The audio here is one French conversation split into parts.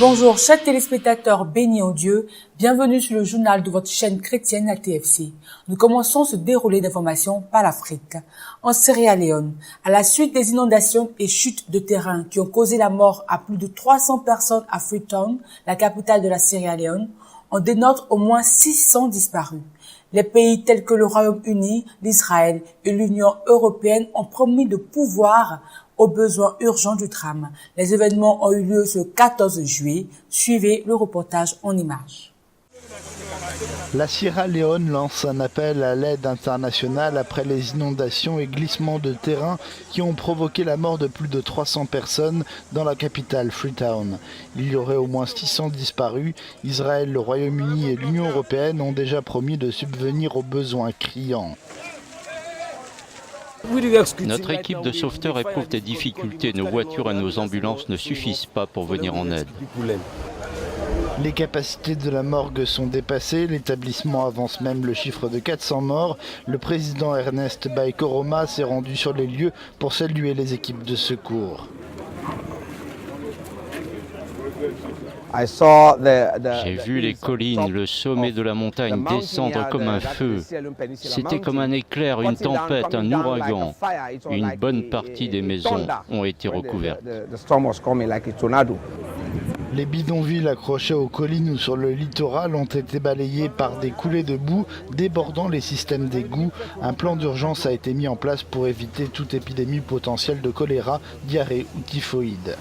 Bonjour chers téléspectateurs bénis en Dieu, bienvenue sur le journal de votre chaîne chrétienne la TFC. Nous commençons ce déroulé d'informations par l'Afrique. En Sierra Leone, à la suite des inondations et chutes de terrain qui ont causé la mort à plus de 300 personnes à Freetown, la capitale de la Sierra Leone, on dénote au moins 600 disparus. Les pays tels que le Royaume-Uni, l'Israël et l'Union européenne ont promis de pourvoir aux besoins urgents du drame. Les événements ont eu lieu ce 14 juillet. Suivez le reportage en images. La Sierra Leone lance un appel à l'aide internationale après les inondations et glissements de terrain qui ont provoqué la mort de plus de 300 personnes dans la capitale Freetown. Il y aurait au moins 600 disparus. Israël, le Royaume-Uni et l'Union européenne ont déjà promis de subvenir aux besoins criants. Notre équipe de sauveteurs éprouve des difficultés. Nos voitures et nos ambulances ne suffisent pas pour venir en aide. Les capacités de la morgue sont dépassées. L'établissement avance même le chiffre de 400 morts. Le président Ernest Bai Koroma s'est rendu sur les lieux pour saluer les équipes de secours. J'ai vu les collines, le sommet de la montagne descendre comme un feu. C'était comme un éclair, une tempête, un ouragan. Une bonne partie des maisons ont été recouvertes. Les bidonvilles accrochés aux collines ou sur le littoral ont été balayés par des coulées de boue débordant les systèmes d'égouts. Un plan d'urgence a été mis en place pour éviter toute épidémie potentielle de choléra, diarrhée ou typhoïde.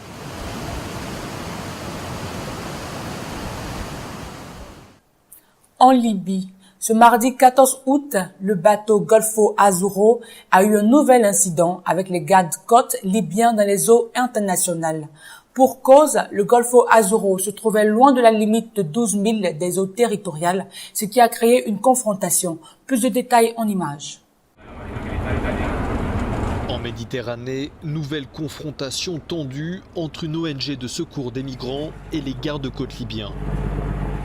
En Libye, ce mardi 14 août, le bateau Golfo Azzurro a eu un nouvel incident avec les gardes-côtes libyens dans les eaux internationales. Pour cause, le Golfo Azzurro se trouvait loin de la limite de 12 milles des eaux territoriales, ce qui a créé une confrontation. Plus de détails en images. En Méditerranée, nouvelle confrontation tendue entre une ONG de secours des migrants et les gardes-côtes libyens.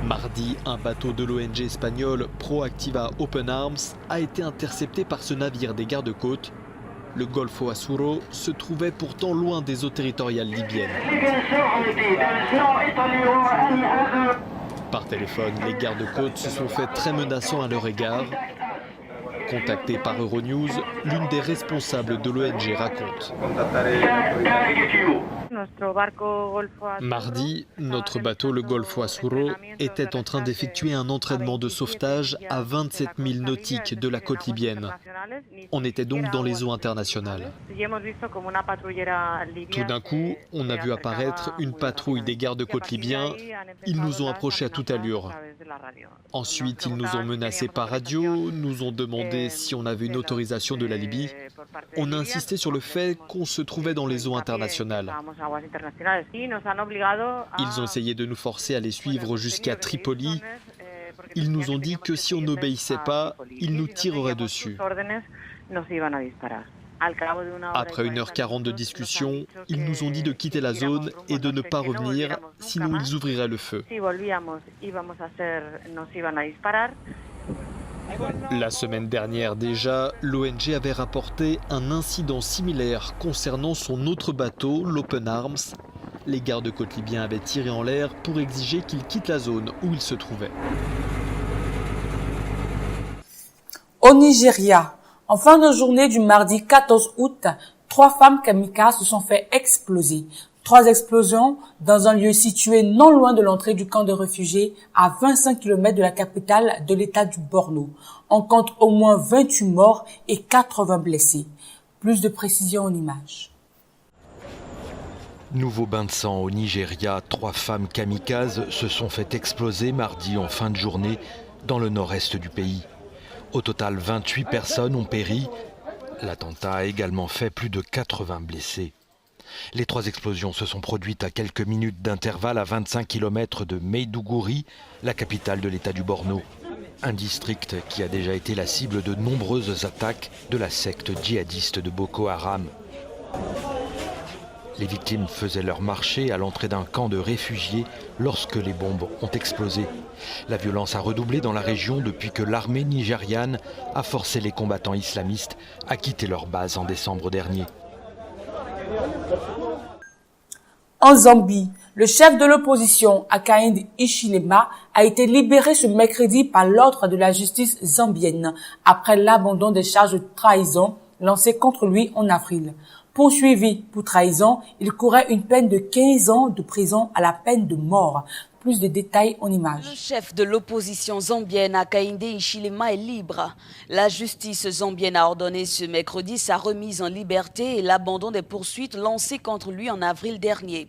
Mardi, un bateau de l'ONG espagnole Proactiva Open Arms a été intercepté par ce navire des gardes-côtes. Le Golfo Azzurro se trouvait pourtant loin des eaux territoriales libyennes. Par téléphone, les gardes-côtes se sont fait très menaçants à leur égard. Contactée par Euronews, l'une des responsables de l'ONG raconte. Mardi, notre bateau, le Golfo Azzurro, était en train d'effectuer un entraînement de sauvetage à 27 000 nautiques de la côte libyenne. On était donc dans les eaux internationales. Tout d'un coup, on a vu apparaître une patrouille des gardes-côtes libyens. Ils nous ont approchés à toute allure. Ensuite, ils nous ont menacés par radio, nous ont demandé si on avait une autorisation de la Libye. On a insisté sur le fait qu'on se trouvait dans les eaux internationales. Ils ont essayé de nous forcer à les suivre jusqu'à Tripoli. Ils nous ont dit que si on n'obéissait pas, ils nous tireraient dessus. Après 1h40 de discussion, ils nous ont dit de quitter la zone et de ne pas revenir, sinon ils ouvriraient le feu. La semaine dernière déjà, l'ONG avait rapporté un incident similaire concernant son autre bateau, l'Open Arms. Les gardes-côtes libyens avaient tiré en l'air pour exiger qu'il quitte la zone où il se trouvait. Au Nigeria, en fin de journée du mardi 14 août, 3 femmes kamikazes se sont fait exploser. 3 explosions dans un lieu situé non loin de l'entrée du camp de réfugiés à 25 km de la capitale de l'état du Borno. On compte au moins 28 morts et 80 blessés. Plus de précisions en images. Nouveau bain de sang au Nigeria, 3 femmes kamikazes se sont fait exploser mardi en fin de journée dans le nord-est du pays. Au total, 28 personnes ont péri. L'attentat a également fait plus de 80 blessés. Les 3 explosions se sont produites à quelques minutes d'intervalle à 25 km de Maiduguri, la capitale de l'état du Borno. Un district qui a déjà été la cible de nombreuses attaques de la secte djihadiste de Boko Haram. Les victimes faisaient leur marché à l'entrée d'un camp de réfugiés lorsque les bombes ont explosé. La violence a redoublé dans la région depuis que l'armée nigériane a forcé les combattants islamistes à quitter leur base en décembre dernier. En Zambie, le chef de l'opposition, Hakainde Hichilema, a été libéré ce mercredi par l'ordre de la justice zambienne après l'abandon des charges de trahison lancées contre lui en avril. Poursuivi pour trahison, il courait une peine de 15 ans de prison à la peine de mort. Plus de détails en images. Le chef de l'opposition zambienne, Hakainde Hichilema, est libre. La justice zambienne a ordonné ce mercredi sa remise en liberté et l'abandon des poursuites lancées contre lui en avril dernier.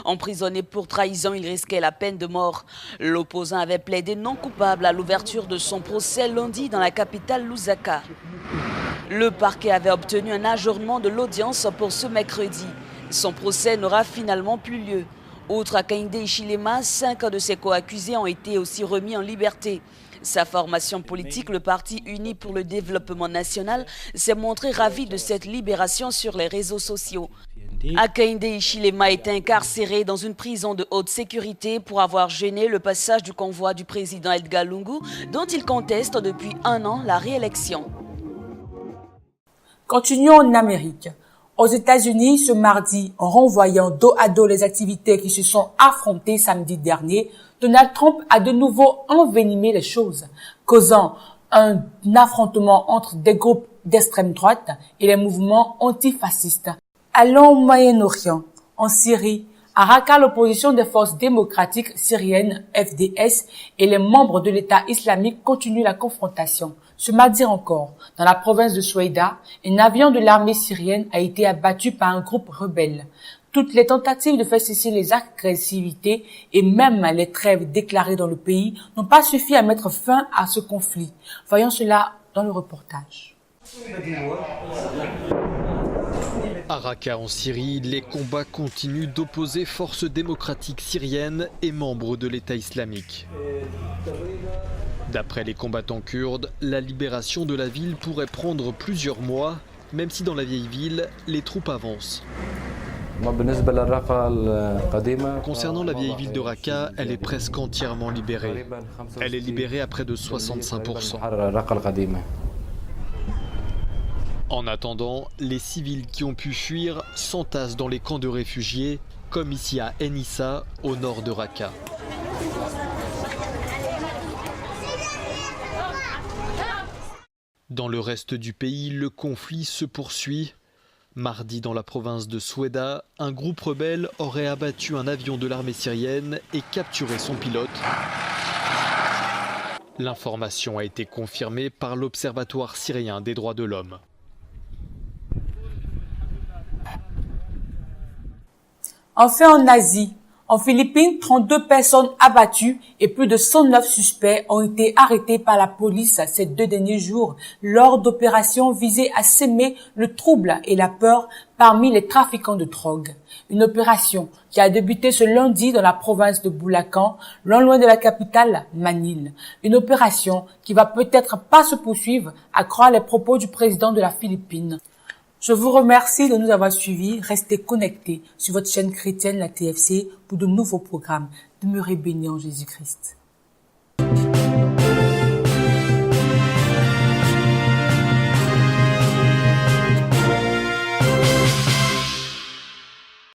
Emprisonné pour trahison, il risquait la peine de mort. L'opposant avait plaidé non coupable à l'ouverture de son procès lundi dans la capitale Lusaka. Le parquet avait obtenu un ajournement de l'audience pour ce mercredi. Son procès n'aura finalement plus lieu. Outre Hakainde Hichilema, 5 de ses co-accusés ont été aussi remis en liberté. Sa formation politique, le Parti uni pour le développement national, s'est montré ravi de cette libération sur les réseaux sociaux. Hakainde Hichilema est incarcéré dans une prison de haute sécurité pour avoir gêné le passage du convoi du président Edgar Lungu, dont il conteste depuis 1 an la réélection. Continuons en Amérique. Aux États-Unis, ce mardi, en renvoyant dos à dos les activités qui se sont affrontées samedi dernier, Donald Trump a de nouveau envenimé les choses, causant un affrontement entre des groupes d'extrême droite et les mouvements antifascistes. Allons au Moyen-Orient, en Syrie, à Raqqa, l'opposition des forces démocratiques syriennes, FDS, et les membres de l'État islamique continuent la confrontation. Ce mardi encore, dans la province de Soueïda, un avion de l'armée syrienne a été abattu par un groupe rebelle. Toutes les tentatives de faire cesser les agressivités et même les trêves déclarées dans le pays n'ont pas suffi à mettre fin à ce conflit. Voyons cela dans le reportage. À Raqqa en Syrie, les combats continuent d'opposer forces démocratiques syriennes et membres de l'État islamique. D'après les combattants kurdes, la libération de la ville pourrait prendre plusieurs mois, même si dans la vieille ville, les troupes avancent. Concernant la vieille ville de Raqqa, elle est presque entièrement libérée. Elle est libérée à près de 65%. En attendant, les civils qui ont pu fuir s'entassent dans les camps de réfugiés, comme ici à Enissa, au nord de Raqqa. Dans le reste du pays, le conflit se poursuit. Mardi, dans la province de Soueïda, un groupe rebelle aurait abattu un avion de l'armée syrienne et capturé son pilote. L'information a été confirmée par l'Observatoire syrien des droits de l'homme. Enfin en Asie, en Philippines, 32 personnes abattues et plus de 109 suspects ont été arrêtés par la police ces 2 derniers jours lors d'opérations visées à semer le trouble et la peur parmi les trafiquants de drogue. Une opération qui a débuté ce lundi dans la province de Bulacan, loin de la capitale, Manille. Une opération qui va peut-être pas se poursuivre, à croire les propos du président de la Philippine. Je vous remercie de nous avoir suivis. Restez connectés sur votre chaîne chrétienne, la TFC, pour de nouveaux programmes. Demeurez bénis en Jésus-Christ.